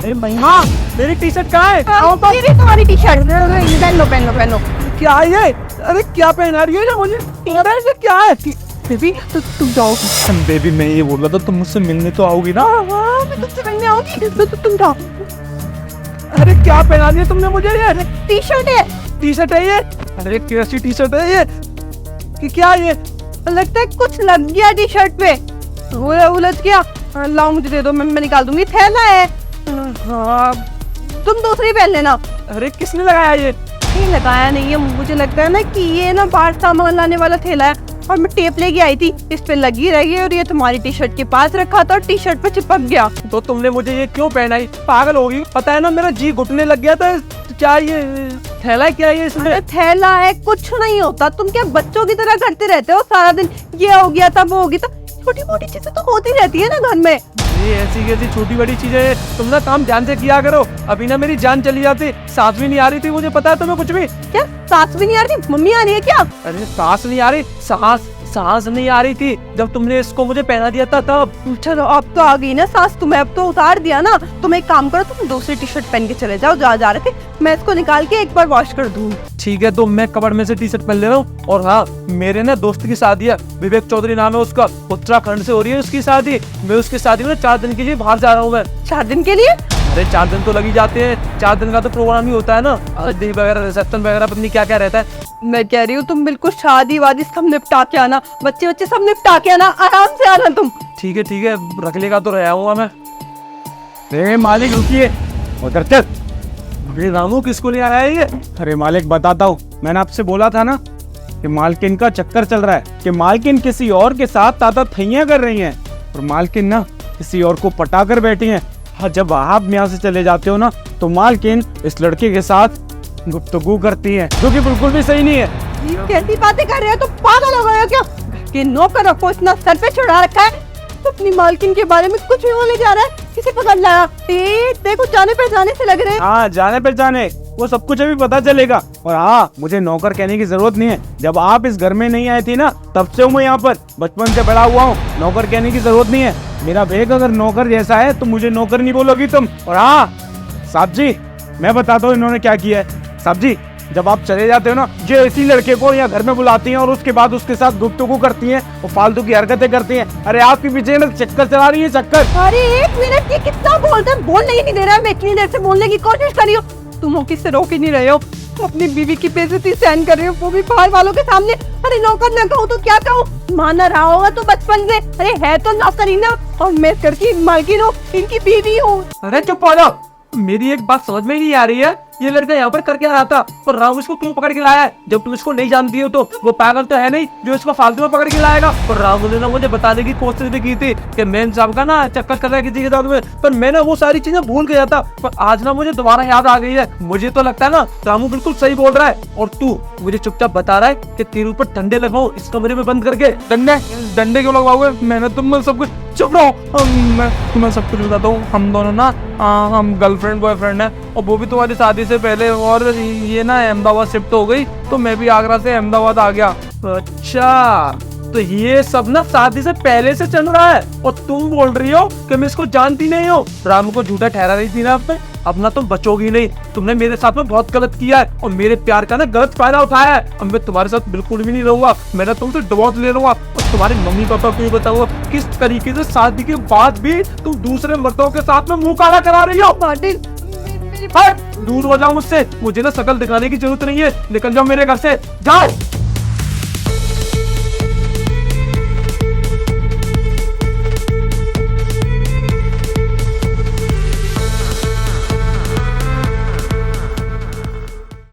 अरे महिमा, मेरी टी शर्ट कहाँ है? ये भी तुम्हारी टी शर्ट, पहन लो पहन लो पहन लो। क्या है ये? अरे क्या पहना रही है ना मुझे? अरे ये क्या है? बेबी तुम जाओ। बेबी मैं ये बोल रहा था तुम मुझसे मिलने तो आओगी ना? हाँ मैं तुमसे मिलने आऊंगी, तुम जाओ। अरे क्या पहना दिया तुमने मुझे ये? टी शर्ट है। टी शर्ट है ये? अरे कैसी टी शर्ट है ये? कि क्या है ये? लगता है कुछ लग गया टी शर्ट पे, उलझ गया। लाओ मुझे दे दो, मैं निकाल दूंगी। थैला है। हाँ। तुम दूसरी पहन लेना। अरे किसने लगाया ये? ये लगाया नहीं है, मुझे लगता है ना कि ये ना बाहर सामान लाने वाला थैला है और मैं टेप लेके आई थी, इस पे लगी रही है और ये तुम्हारी टी शर्ट के पास रखा था और टी शर्ट पे चिपक गया। तो तुमने मुझे ये क्यों पहनाई? पागल होगी? पता है ना मेरा जी घुटने लग गया था। क्या ये थैला क्या है इसमें? थैला है, कुछ नहीं होता। तुम क्या बच्चों की तरह करते रहते हो सारा दिन? ये हो गया तब वो हो गया। छोटी मोटी चीजें तो होती रहती है ना घर में। ये ऐसी कैसी छोटी बड़ी चीजें? तुम ना काम ध्यान से किया करो। अभी ना मेरी जान चली जाती, सांस भी नहीं आ रही थी। मुझे पता है तुम्हें कुछ भी। क्या सांस भी नहीं आ रही? मम्मी आ रही है क्या? अरे सांस नहीं आ रही, सांस नहीं आ रही थी जब तुमने इसको मुझे पहना दिया था तब। चलो अब तो आ गई ना सांस, तुम्हें अब तो उतार दिया ना। तुम एक काम करो, तुम दूसरी टी शर्ट पहन के चले जाओ जहाँ जा रहे थे। मैं इसको निकाल के एक बार वॉश कर दूँ। ठीक है, तो मैं कबड़ में से टी शर्ट पहन ले रहा हूँ। और हाँ, मेरे ना दोस्त की शादी है, विवेक चौधरी नाम है उसका, उत्तराखंड से हो रही है उसकी शादी। मैं उसकी शादी में 4 दिन के लिए बाहर जा रहा हूँ मैं। 4 दिन के लिए? अरे 4 दिन तो लगी जाते हैं, 4 दिन का तो प्रोग्राम ही होता है ना। हल्दी वगैरह, रिसेप्शन वगैरह, पता नहीं क्या क्या रहता है। मैं कह रही हूँ तुम बिल्कुल शादी वादी सब निपटा के आना, बच्चे सब निपटा के आना, आराम से आना तुम। ठीक है, रख लेगा तो रहा हूँ मैं। मालिक रुकिए, उधर चल। अरे रामू किसको ले आया है ये? अरे मालिक बताता हूँ, मैंने आपसे बोला था ना कि मालकिन का चक्कर चल रहा है, कि मालकिन किसी और के साथ ताता थैया कर रही हैं और मालकिन ना किसी और को पटा कर बैठी हैं। हाँ, जब आप यहाँ से चले जाते हो ना तो मालकिन इस लड़के के साथ गुफ्तगू करती है, जो कि बिल्कुल भी सही नहीं है। ये कैसी बातें कर रहे हो? तुम पागल हो गए हो क्या? कि नौकर रखो, इतना सर पे चढ़ा रखा है तो अपनी मालकिन के बारे में कुछ भी बोले जा रहा है। किसे पकड़ लाया? देखो जाने पहचाने से लग रहे हैं। हाँ, जाने पहचाने, वो सब कुछ अभी पता चलेगा। और हाँ, मुझे नौकर कहने की जरूरत नहीं है। जब आप इस घर में नहीं आए थी ना, तब से मैं यहाँ पर बचपन से बड़ा हुआ हूँ। नौकर कहने की जरूरत नहीं है। मेरा बेग अगर नौकर जैसा है तो मुझे नौकर नहीं बोलोगी तुम। और हाँ साहब जी, मैं बताता हूँ इन्होंने क्या किया है। साहब जी, जब आप चले जाते हो ना, जो इसी लड़के को यहाँ घर में बुलाती हैं और उसके बाद उसके साथ गुफ्तगू करती हैं और फालतू की हरकतें करती हैं। अरे आपके पीछे ना चक्कर चला रही है, चक्कर। अरे 1 मिनट, ये कितना बोलते हैं, बोलने ही नहीं दे रहा है। मैं इतनी देर से बोलने की कोशिश कर रही हूँ, तुम हो किससे रोक ही नहीं रहे हो। अपनी बीवी की बेइज्जती सहन कर रहे हो, वो भी बाहर वालों के सामने। अरे नौकर न कहूँ तो क्या कहूँ? माना रहा होगा तो बचपन से। अरे है तो नौकरीना और मैं घर की मालकिन हूँ, इनकी बीवी हूँ। अरे चुप हो जाओ, मेरी एक बात समझ में नहीं आ रही है। ये लड़का यहाँ पर करके रहा था और राम इसको क्यों पकड़ के लाया है? जब तुम इसको नहीं जानती हो तो वो पागल तो है नहीं जो इसको फालतू में पकड़ के लाएगा। और राम ने ना मुझे बताने की कोशिश भी की थी कि मेन साहब का ना चक्कर कर रहा है किसी के साथ में, पर मैं ना वो सारी चीजें भूल गया था। पर आज ना मुझे दोबारा याद आ गई है। मुझे तो लगता है ना रामू बिल्कुल सही बोल रहा है और तू मुझे चुपचाप बता रहा है कि तेरे ऊपर डंडे लगाओ इस कमरे में बंद करके। डंडे क्यों लगवाओगे? मैंने तुम सब कुछ, चुप रहो। मैं तुम्हें सब कुछ बताता हूँ। हम दोनों ना हम गर्लफ्रेंड बॉयफ्रेंड है और वो भी तुम्हारी शादी से पहले। और ये ना अहमदाबाद शिफ्ट हो गई तो मैं भी आगरा से अहमदाबाद आ गया। अच्छा, तो ये सब ना शादी से पहले से चल रहा है और तुम बोल रही हो कि मैं इसको जानती नहीं हूँ। राम को झूठा ठहरा रही थी ना आपने, अब ना तुम बचोगी नहीं। तुमने मेरे साथ में बहुत गलत किया है और मेरे प्यार का ना गलत फायदा उठाया है। अब मैं तुम्हारे साथ बिल्कुल भी नहीं रहूंगा। मैं ना तुमसे डिवोर्स ले लूंगा और तुम्हारे मम्मी पापा को भी बताऊंगा किस तरीके से शादी के बाद भी तुम दूसरे मर्दों के साथ में मुंह काला करा रही हो। दूर हो जाओ मुझसे, मुझे ना शकल दिखाने की जरूरत नहीं है। निकल जाओ मेरे घर से, जाओ।